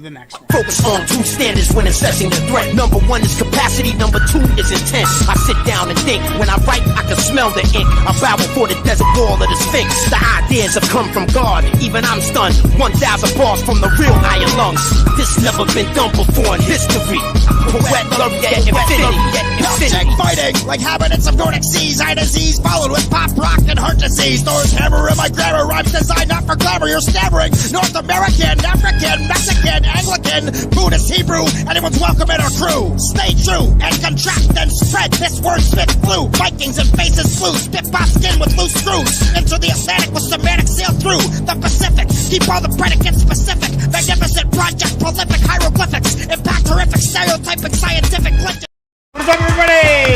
The next one. Focus on two standards when assessing the threat. Number one is capacity, number two is intent. I sit down and think. When I write, I can smell the ink. I bow before the desert wall of the Sphinx. The ideas have come from God, even I'm stunned. 1,000 bars from the real iron lungs. This never been done before in history. Poet laureate infinity. Wilkshake fighting like habitants of Nordic seas. Eye disease followed with pop rock and heart disease. Thor's hammer in my grammar, rhymes designed not for glamour. You're stammering. North American, African, Mexican, Anglican, Buddhist, Hebrew, anyone's welcome in our crew. Stay true and contract and spread. This word spits blue. Vikings and faces flew. Spit by skin with loose screws. Into the Atlantic with semantic sail through the Pacific. Keep all the predicates specific. Magnificent project, prolific hieroglyphics. Impact horrific, stereotypic, scientific glitches. What's up, everybody?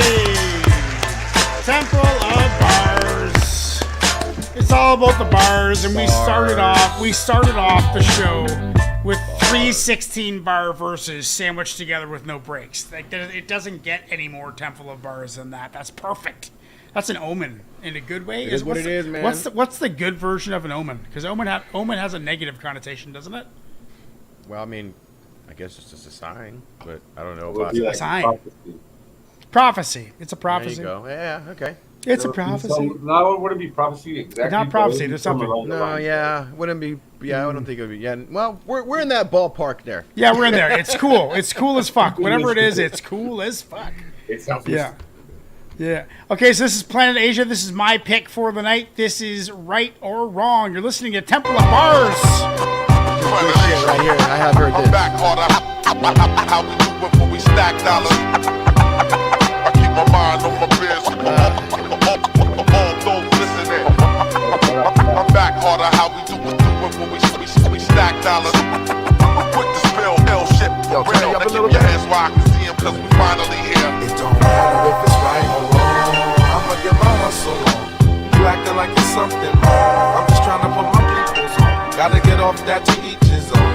Temple of Bars. It's all about the bars, and we started off the show with 3 16-bar verses sandwiched together with no breaks. Like, it doesn't get any more Temple of Bars than that. That's perfect. That's an omen in a good way. It is what it is, man. What's the good version of an omen? Because omen has a negative connotation, doesn't it? Well, I mean, I guess it's just a sign, but I don't know about a sign. Prophecy. It's a prophecy. There you go. Yeah, okay. It's a prophecy. No, would it be prophecy exactly? Not prophecy. There's something. No, yeah, wouldn't be. Yeah, I don't think it would be. Yeah, well, we're in that ballpark there. Yeah, we're in there. It's cool. It's cool as fuck. Whatever it is, it's cool as fuck. It sounds. Yeah. Yeah. Okay, so this is Planet Asia. This is my pick for the night. This is Right or Wrong. You're listening to Temple of Bars. Right here, I have heard this. Back harder. How we do it when we stack dollars. I keep my mind on my biz. All those listening. I'm back harder. How we do it when we stack dollars. Quick to spill ill shit for real. Now keep your hands where I can see them, cause we finally here. It don't matter if it's right or wrong. I'ma get my hustle on. You acting like it's something wrong. I'm just trying to put my peoples on. Gotta get off that to each his own.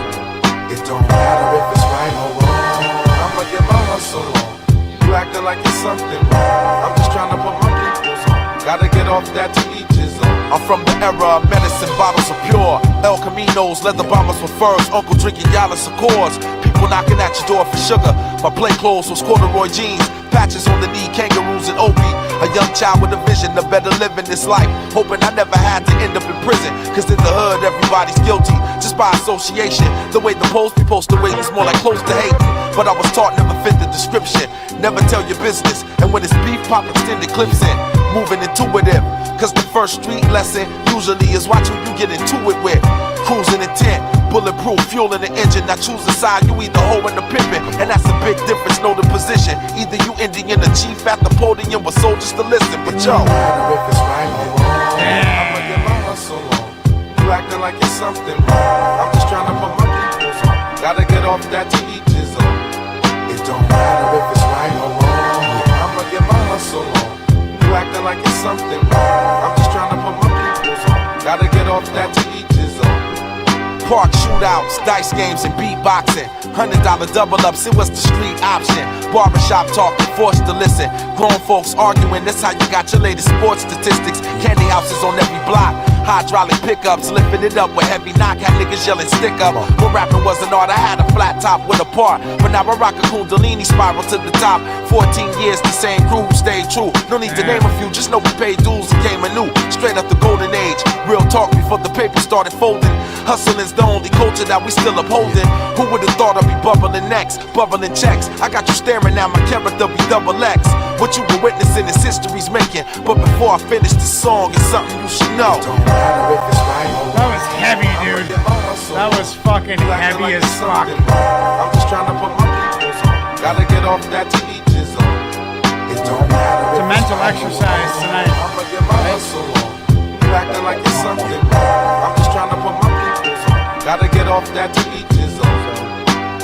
It don't matter if it's right or wrong. I'ma get my hustle on. You acting like it's something wrong. I'm just trying to put my peoples on. Gotta get off that to each his own. I'm from the era of medicine, bottles of pure El Caminos, leather bombers with furs, uncle drinking Yalis Accords. People knocking at your door for sugar. My play clothes was corduroy jeans, patches on the knee, kangaroos and Opie. A young child with a vision of better living this life, hoping I never had to end up in prison. Cause in the hood everybody's guilty, just by association. The way the post be posted wait is more like close to hate. But I was taught never fit the description, never tell your business. And when it's beef, pop extended clips in, moving intuitive. Cause the first street lesson usually is watch who you get into it with. Cruising intent, bulletproof, fuel in the engine. I choose a side, you either hoe in the pimpin'. And that's a big difference, know the position. Either you Indian, the chief at the podium with soldiers to listen. But yo, no matter if it's right or wrong, I'ma get my hustle on. You acting like it's something wrong. I'm just trying to put my peoples on. Gotta get off that to each his own. It don't matter if it's right or wrong. I'ma get my hustle on. You acting like it's something wrong. I'm just trying to put my peoples on. Gotta get off that to each his own. park shootouts, dice games and beatboxing, $100 double ups, it was the street option. Barbershop talking, forced to listen. Grown folks arguing, that's how you got your latest sports statistics. Candy houses on every block, hydraulic pickups, lifting it up with heavy knock, had niggas yelling stick up. When rapping wasn't art, I had a flat top with a part, but now I rock a Kundalini spiral to the top. 14 years, the same crew stayed true. No need to name a few, just know we paid dues and came anew. Straight up the golden age, real talk before the paper started folding. Hustling's the only culture that we still upholding. Who would've thought I'd be bubbling next, bubbling checks? I got you staring at my character be double X. What you were witnessing is history's making. But before I finish this song, it's something you should know. That was heavy, dude. That was fucking heavy as fuck. I'm just trying to put my peoples on. Gotta get off that to each his own. It don't matter. It's a mental exercise tonight. I'ma get my hustle on. You acting like it's something wrong. I'm just trying to put my peoples on. Gotta get off that to each his own.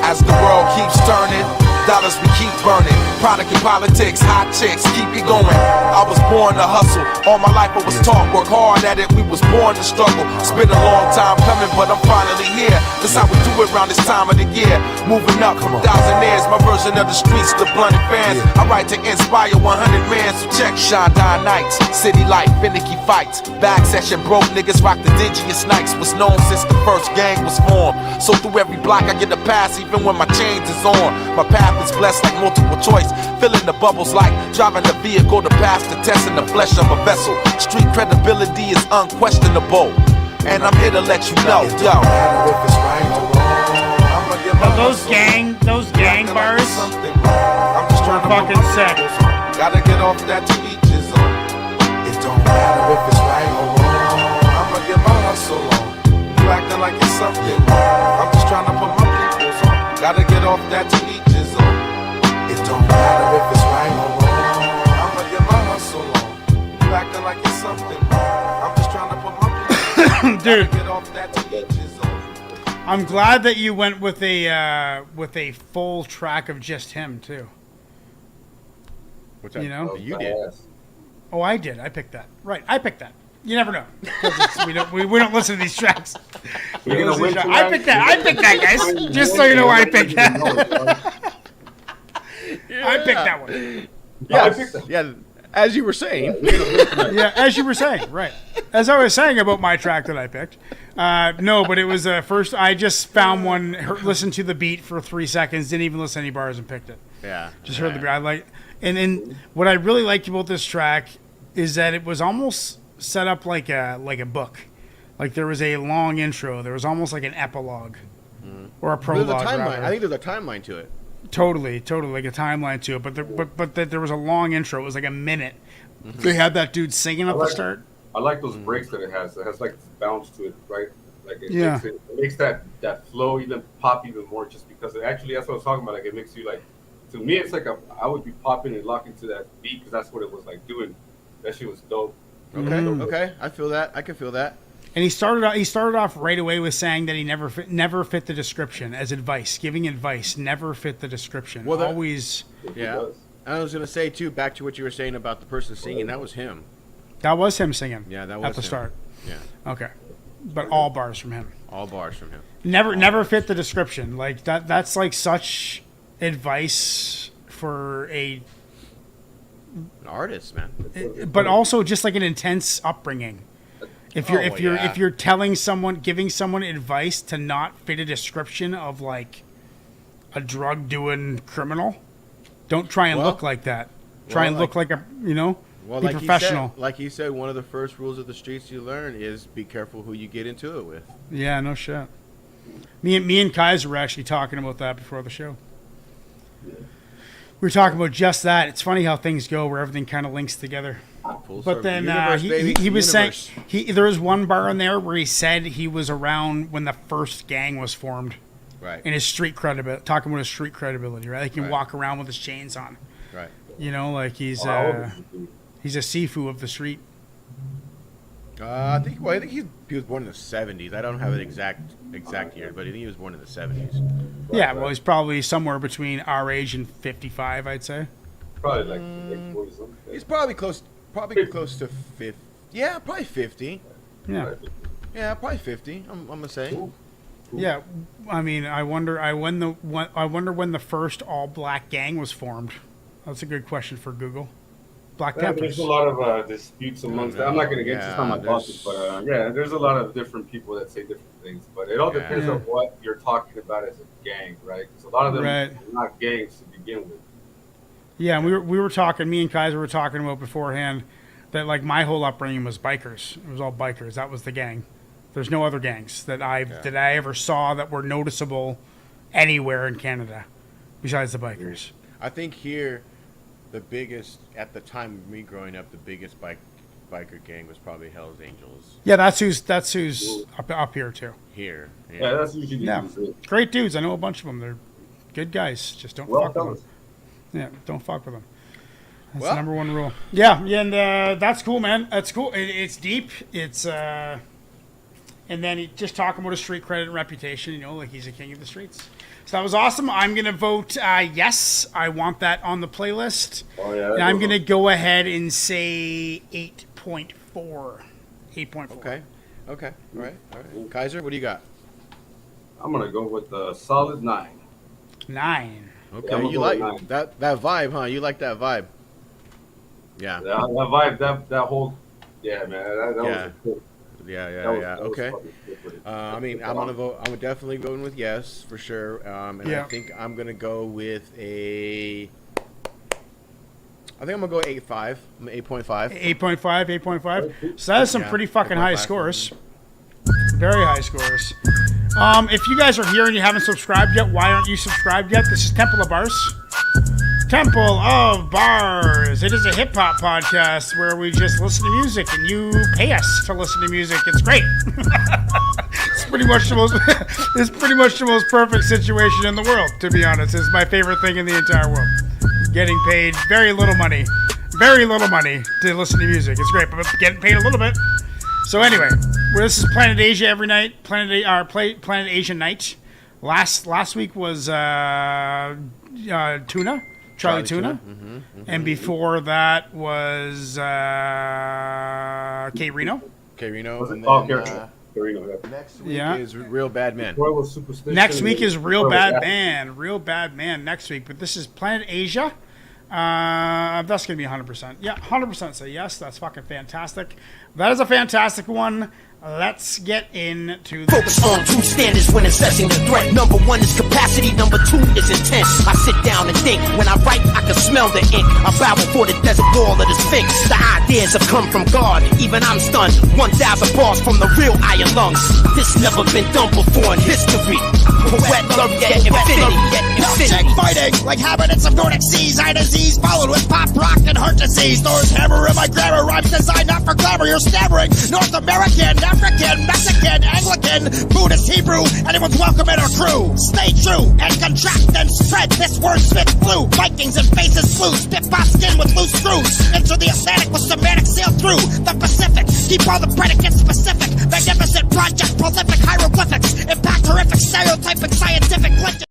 As the world keeps turning, Dollars we keep burning. Product and politics, hot chicks, keep it going. I was born to hustle. All my life I was taught, work hard at it. We was born to struggle. It's been a long time coming, but I'm finally here. That's how we do it around this time of the year. Moving up from thousandaires, my version of the streets, the blunted fans. I write to inspire 100 man, so check Shine Down Nights. City life, finicky fights. Back session broke, niggas rock the dingiest nights. Was known since the first gang was formed. So through every block I get a pass, even when my chains is on. My path is blessed like multiple choice. Filling the bubbles like driving a vehicle to pass the test in the flesh of a vessel. Street credibility is unquestionable. And I'm here to let you know, yo. Those gang bars I'm just trying to fucking sick. Gotta get off that to each his own. It don't matter if it's right or wrong. I'ma get my hustle on. You acting like it's something wrong. I'm just trying to put my peoples on. Gotta get off that to each his own. It don't matter if it's right or wrong. I'ma get my hustle on. You acting like it's something wrong. I'm just trying to put my peoples on. Dude. Gotta get off that to each his own. I'm glad that you went with a full track of just him too. What's that? You know? Oh, you did. Oh, I did. I picked that. Right, I picked that. You never know. We don't listen to these tracks. We don't listen to these tracks. I picked that. I picked that, guys. Just so you know, I picked that. I picked that one. Yeah, as you were saying. Yeah, as you were saying, right. As I was saying about my track that I picked. No, but it was first. I just found one, listened to the beat for 3 seconds, didn't even listen to any bars, and picked it. Yeah. Just heard the beat. I like, and what I really liked about this track is that it was almost set up like a book. Like there was a long intro. There was almost like an epilogue or a prologue. There's a timeline. rather. I think there's a timeline to it. Totally, like a timeline to it. But there was a long intro. It was like a minute. They had that dude singing at the start. I like those breaks that it has. It has like bounce to it, right? Like it Yeah. makes that flow even pop even more, just because it actually, that's what I was talking about. Like it makes you like, to me, it's like I would be popping and locking to that beat because that's what it was like doing. That shit was dope. Okay, okay, I feel that. I can feel that. And he started off right away with saying that he never fit the description as advice, giving advice. Never fit the description. Well, always. Yeah. I was gonna say too. Back to what you were saying about the person singing. That was him. That was him singing. Yeah, that was at the him. start. Yeah. Okay, but all bars from him. All bars from him. Never fit the description. Like that. That's like such advice for An artist, man. but also just like an intense upbringing. If you're telling someone, giving someone advice to not fit a description of like a drug doing criminal, don't try and look like that. Try and look like a be professional. Like he said, one of the first rules of the streets you learn is be careful who you get into it with. Yeah, no shit. Me and Kaiser were actually talking about that before the show. We were talking about just that. It's funny how things go, where everything kind of links together. But then he was saying there was one bar in there where he said he was around when the first gang was formed. Right. And his street credibility, talking about his street credibility, right? He can walk around with his chains on. Right. You know, like he's a Sifu of the street. I think he was born in the 70s. I don't have an exact year, but I think he was born in the 70s. Yeah, well, he's probably somewhere between our age and 55, I'd say. Probably like 40 something. He's probably close to 50. Yeah, probably 50. Yeah. Yeah, probably 50. I'm gonna say. Yeah, I mean, I wonder when the first all-black gang was formed. That's a good question for Google. Black Panthers. There's a lot of disputes amongst them. I'm not going to get into some of my bosses, but there's a lot of different people that say different things. But it all depends on what you're talking about as a gang, right? Because a lot of them are not gangs to begin with. Yeah, and we were talking. Me and Kaiser were talking about beforehand that like my whole upbringing was bikers. It was all bikers. That was the gang. There's no other gangs that I ever saw that were noticeable anywhere in Canada besides the bikers. I think here, the biggest at the time of me growing up, the biggest biker gang was probably Hell's Angels. Yeah, that's who's up here too. Here. Yeah, that's usually great dudes. I know a bunch of them. They're good guys. Just don't fuck with them. Yeah, don't fuck with them. That's the number one rule. Yeah, and that's cool, man. That's cool. It's deep. It's And then he just talking about his street credit and reputation, you know, like he's a king of the streets. So that was awesome. I'm going to vote yes. I want that on the playlist. Oh, yeah. And I'm going to go ahead and say 8.4. 8.4. Okay. All right. Kaiser, what do you got? I'm going to go with a solid 9. 9. Okay, Yeah, you like that vibe, huh? You like that vibe. Yeah. That vibe, that whole, yeah, man. That was a cool. Yeah. Okay. I mean, I'm gonna vote. I'm definitely going with yes for sure. And I think I'm gonna go with a. I think I'm gonna go 8.5. 8.5. 8.5. So that is some pretty fucking high scores. Very high scores. If you guys are here and you haven't subscribed yet, why aren't you subscribed yet? This is Temple of Bars. Temple of Bars. It is a hip-hop podcast where we just listen to music and you pay us to listen to music. It's great. It's pretty much the most perfect situation in the world, to be honest. It's my favorite thing in the entire world. Getting paid very little money to listen to music. It's great, but getting paid a little bit. So anyway, this is Planet Asia every night. Planet Asia night. Last week was Tuna. Charlie Tuna. And before that was K Reno. And Reno. Next week is Real Bad Man. Next week is Real Bad Man. Real Bad Man next week. But this is Planet Asia. That's going to be 100%. Yeah, 100% say yes. That's fucking fantastic. That is a fantastic one. Let's get into focus on two standards when assessing the threat. Number 1 is capacity, number 2 is intent. I sit down and think. When I write, I can smell the ink. I bow before the desert wall of the Sphinx. The ideas have come from God. Even I'm stunned. 1,000 bars from the real iron lungs. This never been done before in history. Poet love yet infinity. Wilkshake fighting like habitants of Nordic seas. Eye disease followed with pop rock and heart disease. Thor's hammer in my grammar. Rhymes designed not for glamour. You're stammering. North American, African, Mexican, Anglican, Buddhist, Hebrew. Anyone's welcome in our crew. Stay true and contract and spread. This word spits blue. Vikings and faces blue. Spit by skin with loose screws. Into the Atlantic with semantic sail through the Pacific. Keep all the predicates specific. Magnificent project, prolific hieroglyphics. Impact horrific, stereotyping scientific legend.